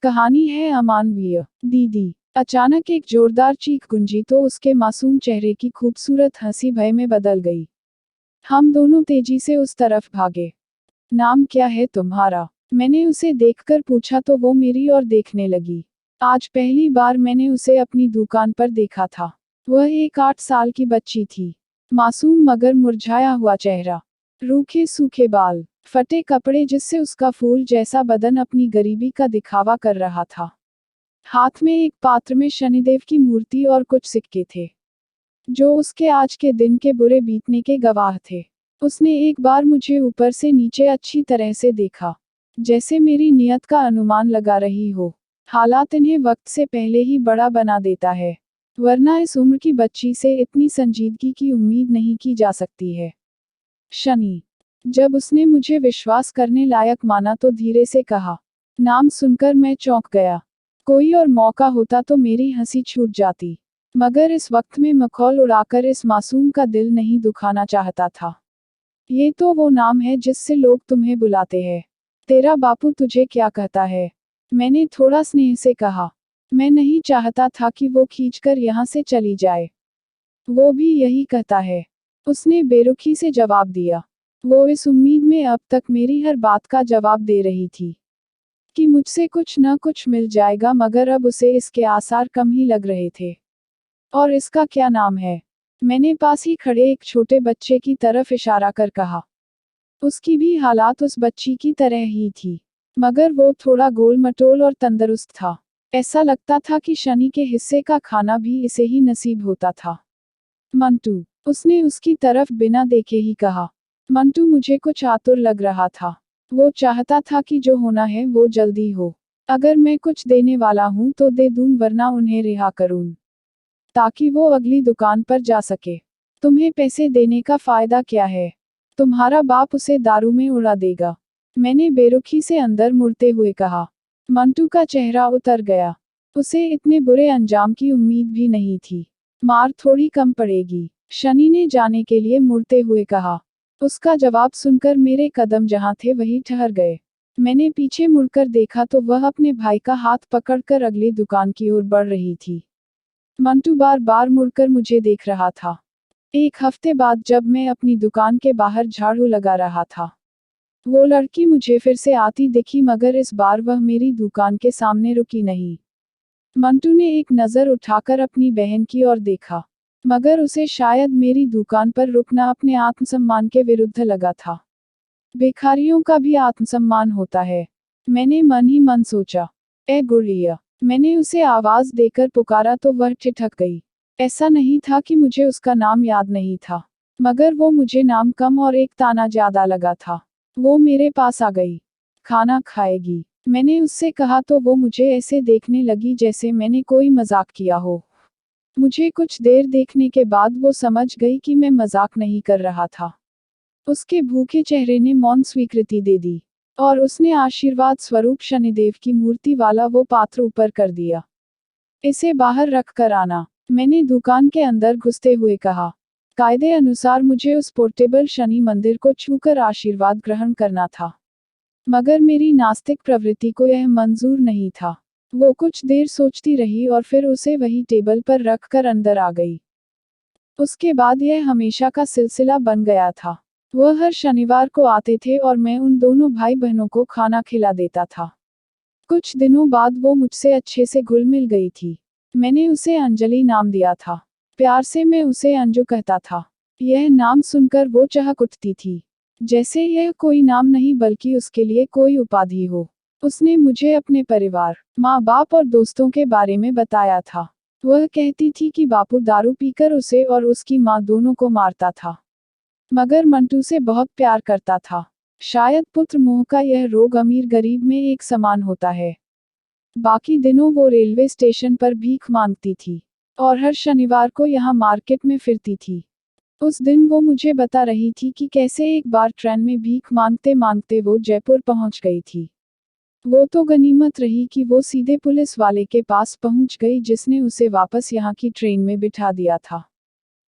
कहानी है अमानवीय। दीदी। अचानक एक जोरदार चीख गूंजी तो उसके मासूम चेहरे की खूबसूरत हंसी भय में बदल गई। हम दोनों तेजी से उस तरफ भागे। नाम क्या है तुम्हारा? मैंने उसे देखकर पूछा तो वो मेरी ओर देखने लगी। आज पहली बार मैंने उसे अपनी दुकान पर देखा था। वह एक 8 साल की बच्ची थी। मासूम मगर मुरझाया हुआ चेहरा, रूखे सूखे बाल, फटे कपड़े जिससे उसका फूल जैसा बदन अपनी गरीबी का दिखावा कर रहा था। हाथ में एक पात्र में शनिदेव की मूर्ति और कुछ सिक्के थे, जो उसके आज के दिन के बुरे बीतने के गवाह थे। उसने एक बार मुझे ऊपर से नीचे अच्छी तरह से देखा, जैसे मेरी नियत का अनुमान लगा रही हो। हालात इन्हें वक्त से पहले ही बड़ा बना देता है, वरना इस उम्र की बच्ची से इतनी संजीदगी की उम्मीद नहीं की जा सकती है। शनि। जब उसने मुझे विश्वास करने लायक माना तो धीरे से कहा। नाम सुनकर मैं चौंक गया। कोई और मौका होता तो मेरी हंसी छूट जाती, मगर इस वक्त में मखौल उड़ाकर इस मासूम का दिल नहीं दुखाना चाहता था। ये तो वो नाम है जिससे लोग तुम्हें बुलाते हैं। तेरा बापू तुझे क्या कहता है? मैंने थोड़ा स्नेह से कहा। मैं नहीं चाहता था कि वो खींचकर यहाँ से चली जाए। वो भी यही कहता है, उसने बेरुखी से जवाब दिया। वो इस उम्मीद में अब तक मेरी हर बात का जवाब दे रही थी कि मुझसे कुछ न कुछ मिल जाएगा, मगर अब उसे इसके आसार कम ही लग रहे थे। और इसका क्या नाम है? मैंने पास ही खड़े एक छोटे बच्चे की तरफ इशारा कर कहा। उसकी भी हालात उस बच्ची की तरह ही थी, मगर वो थोड़ा गोल मटोल और तंदुरुस्त था। ऐसा लगता था कि शनि के हिस्से का खाना भी इसे ही नसीब होता था। मंटू, उसने उसकी तरफ बिना देखे ही कहा। मंटू मुझे कुछ आतुर लग रहा था। वो चाहता था कि जो होना है वो जल्दी हो। अगर मैं कुछ देने वाला हूं तो दे दूं, वरना उन्हें रिहा करूं, ताकि वो अगली दुकान पर जा सके। तुम्हें पैसे देने का फायदा क्या है? तुम्हारा बाप उसे दारू में उड़ा देगा। मैंने बेरुखी से अंदर मुड़ते हुए कहा। मंटू का चेहरा उतर गया। उसे इतने बुरे अंजाम की उम्मीद भी नहीं थी। मार थोड़ी कम पड़ेगी, शनि ने जाने के लिए मुड़ते हुए कहा। उसका जवाब सुनकर मेरे कदम जहां थे वहीं ठहर गए। मैंने पीछे मुड़कर देखा तो वह अपने भाई का हाथ पकड़कर अगली दुकान की ओर बढ़ रही थी। मंटू बार बार मुड़कर मुझे देख रहा था। एक हफ्ते बाद जब मैं अपनी दुकान के बाहर झाड़ू लगा रहा था, वो लड़की मुझे फिर से आती दिखी, मगर इस बार वह मेरी दुकान के सामने रुकी नहीं। मंटू ने एक नज़र उठाकर अपनी बहन की ओर देखा, मगर उसे शायद मेरी दुकान पर रुकना अपने आत्मसम्मान के विरुद्ध लगा था। भिखारियों का भी आत्मसम्मान होता है, मैंने मन ही मन सोचा। ए गुड़िया, मैंने उसे आवाज देकर पुकारा तो वह ठिठक गई। ऐसा नहीं था कि मुझे उसका नाम याद नहीं था, मगर वो मुझे नाम कम और एक ताना ज्यादा लगा था। वो मेरे पास आ गई। खाना खाएगी? मैंने उससे कहा तो वो मुझे ऐसे देखने लगी जैसे मैंने कोई मजाक किया हो। मुझे कुछ देर देखने के बाद वो समझ गई कि मैं मजाक नहीं कर रहा था। उसके भूखे चेहरे ने मौन स्वीकृति दे दी, और उसने आशीर्वाद स्वरूप शनिदेव की मूर्ति वाला वो पात्र ऊपर कर दिया। इसे बाहर रख कर आना, मैंने दुकान के अंदर घुसते हुए कहा। कायदे अनुसार मुझे उस पोर्टेबल शनि मंदिर को छूकर आशीर्वाद ग्रहण करना था, मगर मेरी नास्तिक प्रवृत्ति को यह मंजूर नहीं था। वो कुछ देर सोचती रही और फिर उसे वही टेबल पर रखकर अंदर आ गई। उसके बाद यह हमेशा का सिलसिला बन गया था। वह हर शनिवार को आते थे और मैं उन दोनों भाई बहनों को खाना खिला देता था। कुछ दिनों बाद वो मुझसे अच्छे से घुल मिल गई थी। मैंने उसे अंजलि नाम दिया था। प्यार से मैं उसे अंजू कहता था। यह नाम सुनकर वो चहक उठती थी, जैसे यह कोई नाम नहीं बल्कि उसके लिए कोई उपाधि हो। उसने मुझे अपने परिवार, माँ बाप और दोस्तों के बारे में बताया था। वह कहती थी कि बापू दारू पीकर उसे और उसकी माँ दोनों को मारता था, मगर मंटू से बहुत प्यार करता था। शायद पुत्र मोह का यह रोग अमीर गरीब में एक समान होता है। बाकी दिनों वो रेलवे स्टेशन पर भीख मांगती थी, और हर शनिवार को यहाँ मार्केट में फिरती थी। उस दिन वो मुझे बता रही थी कि कैसे एक बार ट्रेन में भीख मांगते मांगते वो जयपुर पहुंच गई थी। वो तो गनीमत रही कि वो सीधे पुलिस वाले के पास पहुंच गई जिसने उसे वापस यहाँ की ट्रेन में बिठा दिया था।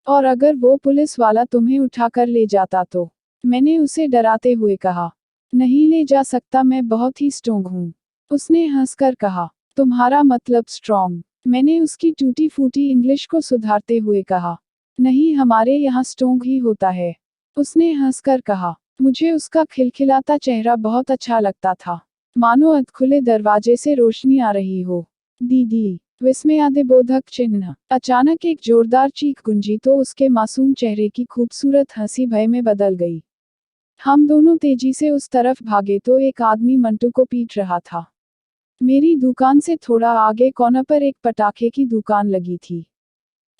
और अगर वो पुलिस वाला तुम्हें उठाकर ले जाता तो? मैंने उसे डराते हुए कहा। नहीं ले जा सकता, मैं बहुत ही स्ट्रोंग हूँ। उसने हंसकर कहा, तुम्हारा मतलब स्ट्रॉन्ग। मैंने उसकी टूटी फूटी इंग्लिश को सुधारते हुए कहा, नहीं, हमारे यहाँ स्ट्रॉन्ग ही होता है। उसने हंसकर कहा। मुझे उसका खिलखिलाता चेहरा बहुत अच्छा लगता था, मानो अधखुले दरवाजे से रोशनी आ रही हो। दीदी, विस्मयादिबोधक चिन्ह। अचानक एक जोरदार चीख गूंजी तो उसके मासूम चेहरे की खूबसूरत हंसी भय में बदल गई। हम दोनों तेजी से उस तरफ भागे तो एक आदमी मंटू को पीट रहा था। मेरी दुकान से थोड़ा आगे कोने पर एक पटाखे की दुकान लगी थी।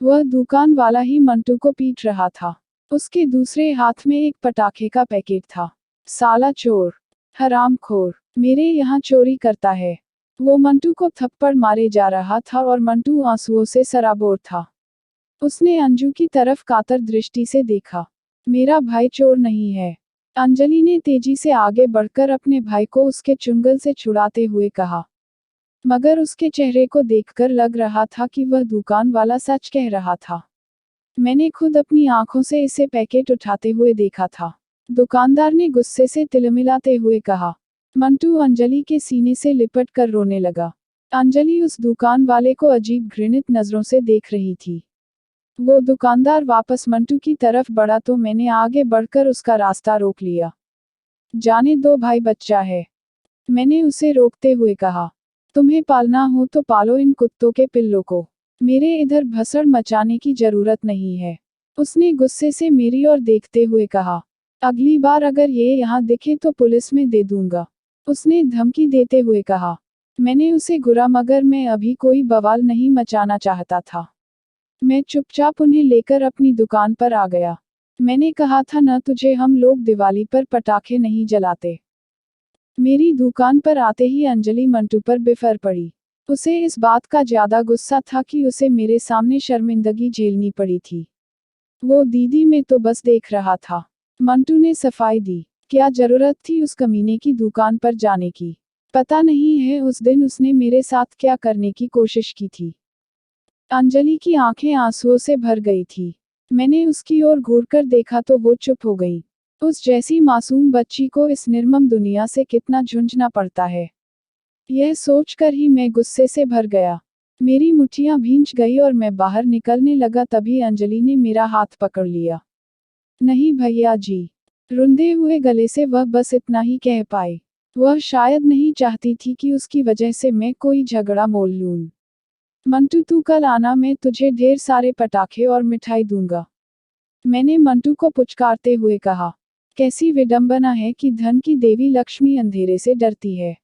वह दुकान वाला ही मंटू को पीट रहा था। उसके दूसरे हाथ में एक पटाखे का पैकेट था। साला चोर, हरामखोर, मेरे यहाँ चोरी करता है। वो मंटू को थप्पड़ मारे जा रहा था और मंटू आंसुओं से सराबोर था। उसने अंजू की तरफ कातर दृष्टि से देखा। मेरा भाई चोर नहीं है, अंजलि ने तेजी से आगे बढ़कर अपने भाई को उसके चुंगल से छुड़ाते हुए कहा। मगर उसके चेहरे को देखकर लग रहा था कि वह दुकान वाला सच कह रहा था। मैंने खुद अपनी आंखों से इसे पैकेट उठाते हुए देखा था। दुकानदार ने गुस्से से तिलमिलाते हुए कहा। मंटू अंजलि के सीने से लिपट कर रोने लगा। अंजलि उस दुकान वाले को अजीब घृणित नजरों से देख रही थी। वो दुकानदार वापस मंटू की तरफ बढ़ा तो मैंने आगे बढ़कर उसका रास्ता रोक लिया। जाने दो भाई, बच्चा है, मैंने उसे रोकते हुए कहा। तुम्हें पालना हो तो पालो इन कुत्तों के पिल्लों को, मेरे इधर भसड़ मचाने की जरूरत नहीं है। उसने गुस्से से मेरी ओर देखते हुए कहा। अगली बार अगर ये यहाँ दिखे तो पुलिस में दे दूंगा, उसने धमकी देते हुए कहा। मैंने उसे घूरा मगर मैं अभी कोई बवाल नहीं मचाना चाहता था। मैं चुपचाप उन्हें लेकर अपनी दुकान पर आ गया। मैंने कहा था न तुझे, हम लोग दिवाली पर पटाखे नहीं जलाते। मेरी दुकान पर आते ही अंजलि मंटू पर बिफर पड़ी। उसे इस बात का ज्यादा गुस्सा था कि उसे मेरे सामने शर्मिंदगी झेलनी पड़ी थी। वो दीदी में तो बस देख रहा था। मंटू ने सफाई दी। क्या जरूरत थी उस कमीने की दुकान पर जाने की? पता नहीं है उस दिन उसने मेरे साथ क्या करने की कोशिश की थी। अंजलि की आंखें आंसुओं से भर गई थी। मैंने उसकी ओर घूरकर देखा तो वो चुप हो गई। उस जैसी मासूम बच्ची को इस निर्मम दुनिया से कितना झुंझना पड़ता है, यह सोचकर ही मैं गुस्से से भर गया। मेरी मुट्ठियां भींच गई और मैं बाहर निकलने लगा तभी अंजलि ने मेरा हाथ पकड़ लिया। नहीं भैया जी, रुंधे हुए गले से वह बस इतना ही कह पाई। वह शायद नहीं चाहती थी कि उसकी वजह से मैं कोई झगड़ा मोल लूं। मंटू, तू कल आना, मैं तुझे ढेर सारे पटाखे और मिठाई दूंगा, मैंने मंटू को पुचकारते हुए कहा। कैसी विडंबना है कि धन की देवी लक्ष्मी अंधेरे से डरती है,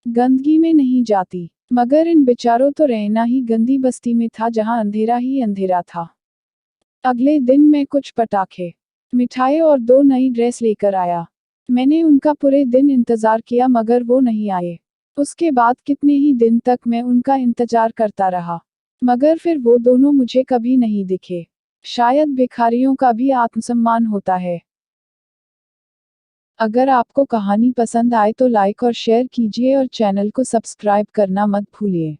गंदगी में नहीं जाती। मगर इन बेचारों तो रहना ही गंदी बस्ती में था जहां अंधेरा ही अंधेरा था। अगले दिन मैं कुछ पटाखे, मिठाई और 2 नई ड्रेस लेकर आया। मैंने उनका पूरे दिन इंतजार किया मगर वो नहीं आए। उसके बाद कितने ही दिन तक मैं उनका इंतजार करता रहा, मगर फिर वो दोनों मुझे कभी नहीं दिखे। शायद भिखारियों का भी आत्मसम्मान होता है। अगर आपको कहानी पसंद आए तो लाइक और शेयर कीजिए और चैनल को सब्सक्राइब करना मत भूलिए।